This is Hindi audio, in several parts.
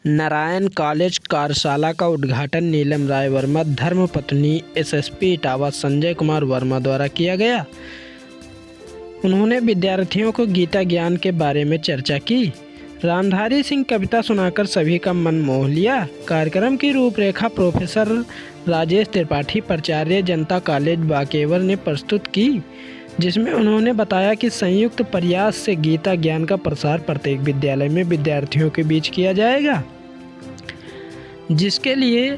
नारायण कॉलेज कार्यशाला का उद्घाटन नीलम राय वर्मा धर्मपत्नी एसएसपी इटावा संजय कुमार वर्मा द्वारा किया गया। उन्होंने विद्यार्थियों को गीता ज्ञान के बारे में चर्चा की। रामधारी सिंह कविता सुनाकर सभी का मन मोह लिया। कार्यक्रम की रूपरेखा प्रोफेसर राजेश त्रिपाठी प्राचार्य जनता कॉलेज बाकेवर ने प्रस्तुत की, जिसमें उन्होंने बताया कि संयुक्त प्रयास से गीता ज्ञान का प्रसार प्रत्येक विद्यालय में विद्यार्थियों के बीच किया जाएगा, जिसके लिए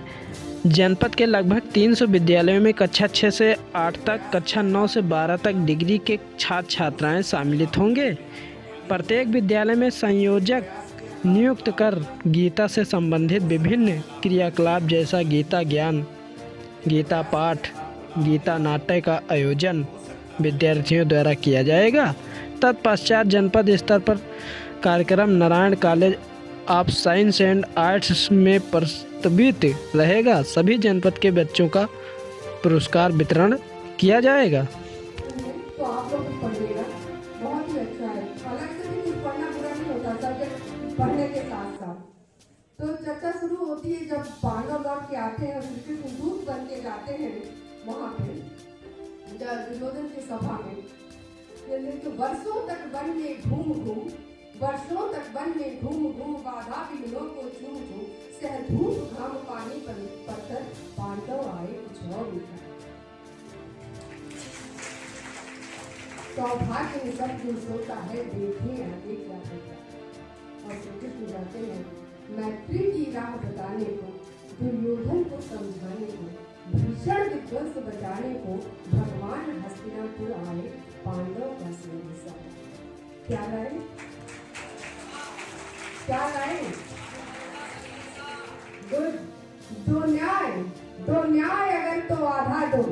जनपद के लगभग 300 विद्यालयों में कक्षा 6 से 8 तक, कक्षा 9 से 12 तक डिग्री के छात्र छात्राएं शामिलित होंगे। प्रत्येक विद्यालय में संयोजक नियुक्त कर गीता से संबंधित विभिन्न क्रियाकलाप जैसा गीता ज्ञान, गीता पाठ, गीता नाट्य का आयोजन विद्यार्थियों द्वारा किया जाएगा। तत्पश्चात जनपद स्तर पर कार्यक्रम Narayan college of science and arts में प्रस्तावित रहेगा। सभी जनपद के बच्चों का पुरस्कार वितरण किया जाएगा। तो आप लोग कुछ पढ़िएगा, बहुत ही अच्छा है। अलग से भी कुछ पढ़ना बुरा नहीं होता, सब्जेक्ट पढ़ने के साथ साथ। तो चर्चा शुरू होती है जब पांडव लौट के आते हैं और श्री कृष्ण दूत बन के जाते हैं वहाँ पे दुर्योधन की सभा में। तो वर्षों तक वन में घूम घूम, वर्षों तक वन में घूम घूम, बाधा विघ्नों को झूम झूम, सह धूप घाम पानी पत्थर, पांडव आए कुछ और लिखा। सौभाग्य में सब जो सोता है, देखिए आगे क्या होता। और श्री कृष्ण जाते हैं मैत्री की राह बताने को, दुर्योधन को समझाने को, भीषण विध्वंस बचाने को, भगवान हस्तिनापुर आए, पांडव का संदेशा। क्या लाए? क्या लाए? गुड। दो न्याय अगर तो आधा दो,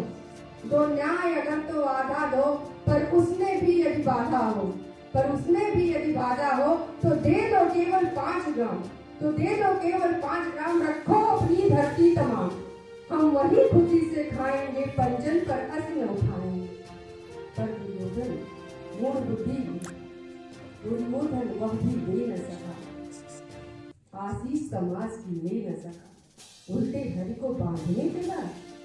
दो न्याय अगर तो आधा दो, पर उसमें भी यदि बाधा हो, पर उसमें भी यदि बाधा हो, तो दे दो केवल 5 ग्राम, तो दे दो केवल 5 ग्राम, रखो अपनी धरती तमाम, हम वही खुशी से खाएंगे, पंजन पर असी न उठाएंगे। पर दुर्योधन मूढ़ बुद्धि, दुर्योधन वह भी ले न सका, आशीष समाज की ले न सका। उल्टे हरि को बांधने चला,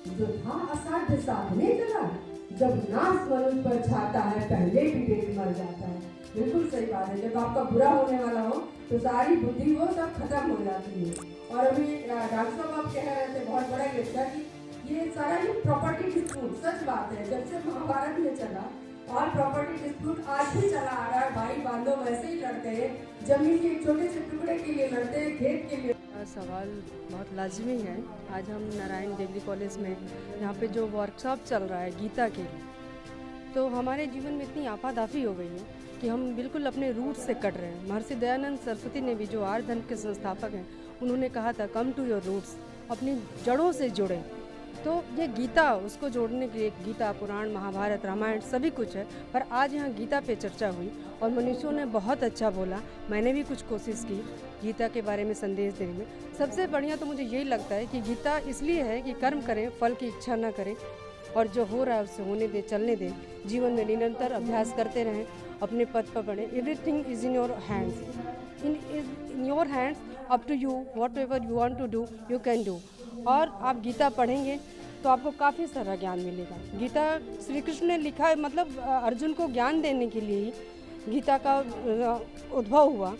जो था असाध्य साधने चला। जब नाश मनुष्य पर छाता है, पहले भी देख मर जाता है। बिल्कुल सही बात है। जब आपका बुरा होने वाला हो तो सारी बुद्धि वो सब खत्म हो जाती है। और अभी डॉक्टर साहब आप कह रहे थे बहुत बड़ा लगता कि ये सारा ही प्रॉपर्टी डिस्प्यूट, सच बात है। जब से महाभारत में चला और प्रॉपर्टी डिस्प्यूट आज भी चला आ रहा है। भाई बांधव वैसे ही लड़ते हैं, जमीन के एक छोटे से टुकड़े के लिए लड़ते हैं, खेत के लिए। सवाल बहुत लाजमी है। आज हम नारायण डिग्री कॉलेज में यहाँ पे जो वर्कशॉप चल रहा है गीता के लिए, तो हमारे जीवन में इतनी आपाधापी हो गई है कि हम बिल्कुल अपने रूट से कट रहे हैं। महर्षि दयानंद सरस्वती ने भी, जो आर्य धर्म के संस्थापक हैं, उन्होंने कहा था कम टू योर रूट्स, अपनी जड़ों से जुड़ें। तो ये गीता, उसको जोड़ने के लिए गीता, पुराण, महाभारत, रामायण सभी कुछ है। पर आज यहाँ गीता पे चर्चा हुई और मनुष्यों ने बहुत अच्छा बोला। मैंने भी कुछ कोशिश की गीता के बारे में संदेश देने में। सबसे बढ़िया तो मुझे यही लगता है कि गीता इसलिए है कि कर्म करें, फल की इच्छा न करें, और जो हो रहा है उसे होने दें, चलने दें। जीवन में निरंतर अभ्यास करते रहें, अपने पद पर बढ़ें। Everything is in your hands, in your hands, up to you, whatever you want to do you can do. और आप गीता पढ़ेंगे तो आपको काफ़ी सारा ज्ञान मिलेगा। गीता श्री कृष्ण ने लिखा है, मतलब अर्जुन को ज्ञान देने के लिए ही गीता का उद्भव हुआ।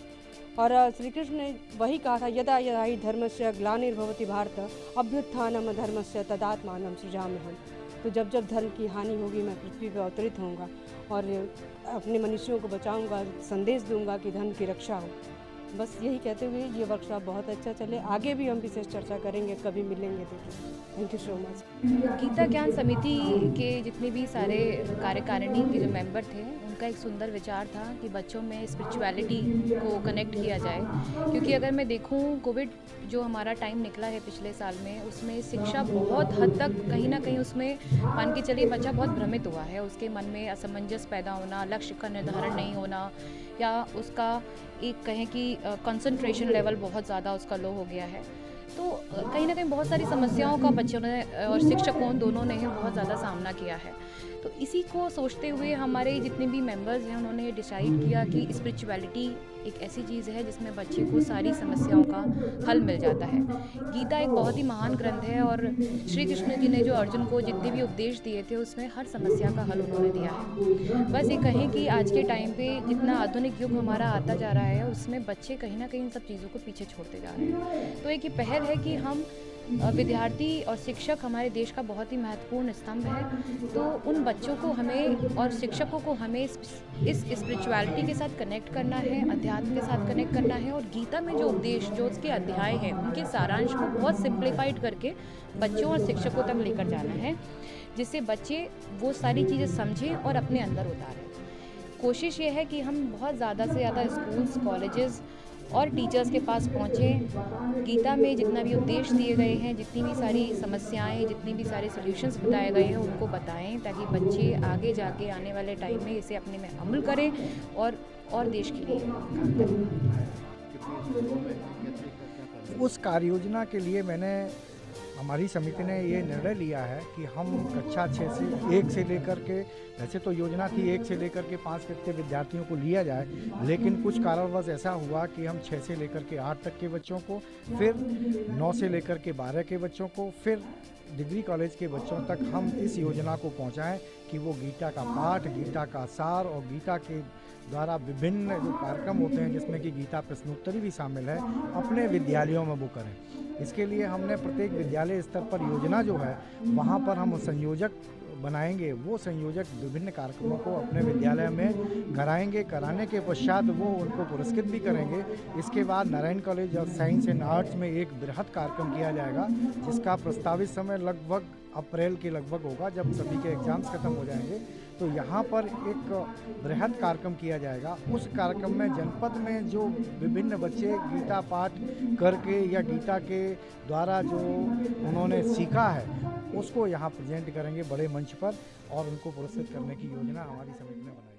और श्री कृष्ण ने वही कहा था, यदा यदा हि धर्मस्य ग्लानिर्भवति भारत, अभ्युत्थानम धर्मस्य तदात्मानं सृजाम्यहम्। तो जब जब धर्म की हानि होगी, मैं पृथ्वी पर अवतरित होऊंगा और अपने मनुष्यों को बचाऊंगा, संदेश दूंगा कि धर्म की रक्षा हो। बस यही कहते हुए ये वर्कशॉप बहुत अच्छा चले। आगे भी हम विशेष चर्चा करेंगे, कभी मिलेंगे तो। Thank you so much. Gita Gyan Samiti के जितने भी सारे कार्यकारिणी के जो मेंबर थे, उनका एक सुंदर विचार था कि बच्चों में स्पिरिचुअलिटी को कनेक्ट किया जाए। क्योंकि अगर मैं देखूं, कोविड जो हमारा टाइम निकला है पिछले साल में, उसमें शिक्षा बहुत हद तक कहीं ना कहीं उसमें मान के चलिए बच्चा बहुत भ्रमित हुआ है। उसके मन में असमंजस पैदा होना, लक्ष्य का निर्धारण नहीं होना, या उसका एक कहें कि कंसंट्रेशन लेवल बहुत ज़्यादा उसका लो हो गया है। तो कहीं ना कहीं बहुत सारी समस्याओं का बच्चों ने और शिक्षकों दोनों ने ही बहुत ज़्यादा सामना किया है। तो इसी को सोचते हुए हमारे जितने भी मेंबर्स हैं, उन्होंने डिसाइड किया कि स्पिरिचुअलिटी एक ऐसी चीज़ है जिसमें बच्चे को सारी समस्याओं का हल मिल जाता है। गीता एक बहुत ही महान ग्रंथ है और श्री कृष्ण जी ने जो अर्जुन को जितने भी उपदेश दिए थे उसमें हर समस्या का हल उन्होंने दिया है। बस ये कहें कि आज के टाइम पे जितना आधुनिक युग हमारा आता जा रहा है उसमें बच्चे कहीं ना कहीं इन सब चीज़ों को पीछे छोड़ते जा रहे हैं। तो एक ये पहल है कि हम विद्यार्थी और शिक्षक हमारे देश का बहुत ही महत्वपूर्ण स्तंभ है, तो उन बच्चों को हमें और शिक्षकों को हमें इस स्पिरिचुअलिटी के साथ कनेक्ट करना है, अध्यात्म के साथ कनेक्ट करना है और गीता में जो उपदेश जो उसके अध्याय हैं उनके सारांश को बहुत सिंप्लीफाइड करके बच्चों और शिक्षकों तक लेकर जाना है, जिससे बच्चे वो सारी चीज़ें समझें और अपने अंदर उतारें। कोशिश ये है कि हम बहुत ज़्यादा से ज़्यादा स्कूल्स, कॉलेजेस और टीचर्स के पास पहुँचें, गीता में जितना भी उपदेश दिए गए हैं, जितनी भी सारी समस्याएं, जितनी भी सारे सॉल्यूशंस बताए गए हैं उनको बताएं, ताकि बच्चे आगे जाके आने वाले टाइम में इसे अपने में अमल करें और देश के लिए काम करें। उस कार्य योजना के लिए हमारी समिति ने ये निर्णय लिया है कि हम कक्षा 6 से 1 से लेकर के, वैसे तो योजना थी 1 से लेकर के 5 तक के विद्यार्थियों को लिया जाए, लेकिन कुछ कारणवश ऐसा हुआ कि हम 6 से लेकर के 8 तक के बच्चों को, फिर 9 से लेकर के 12 के बच्चों को, फिर डिग्री कॉलेज के बच्चों तक हम इस योजना को पहुंचाएं कि वो गीता का पाठ, गीता का सार और गीता के द्वारा विभिन्न जो कार्यक्रम होते हैं जिसमें कि गीता प्रश्नोत्तरी भी शामिल है, अपने विद्यालयों में वो करें। इसके लिए हमने प्रत्येक विद्यालय स्तर पर योजना जो है वहाँ पर हम संयोजक बनाएंगे, वो संयोजक विभिन्न कार्यक्रमों को अपने विद्यालय में कराएंगे, कराने के पश्चात वो उनको पुरस्कृत भी करेंगे। इसके बाद Narayan college of science and arts में एक बृहद कार्यक्रम किया जाएगा, जिसका प्रस्तावित समय लगभग अप्रैल के लगभग होगा, जब सभी के एग्ज़ाम्स खत्म हो जाएंगे। तो यहाँ पर एक बृहद कार्यक्रम किया जाएगा। उस कार्यक्रम में जनपद में जो विभिन्न बच्चे गीता पाठ करके या गीता के द्वारा जो उन्होंने सीखा है उसको यहाँ प्रेजेंट करेंगे बड़े मंच पर, और उनको पुरस्कृत करने की योजना हमारी समिति ने बनाई।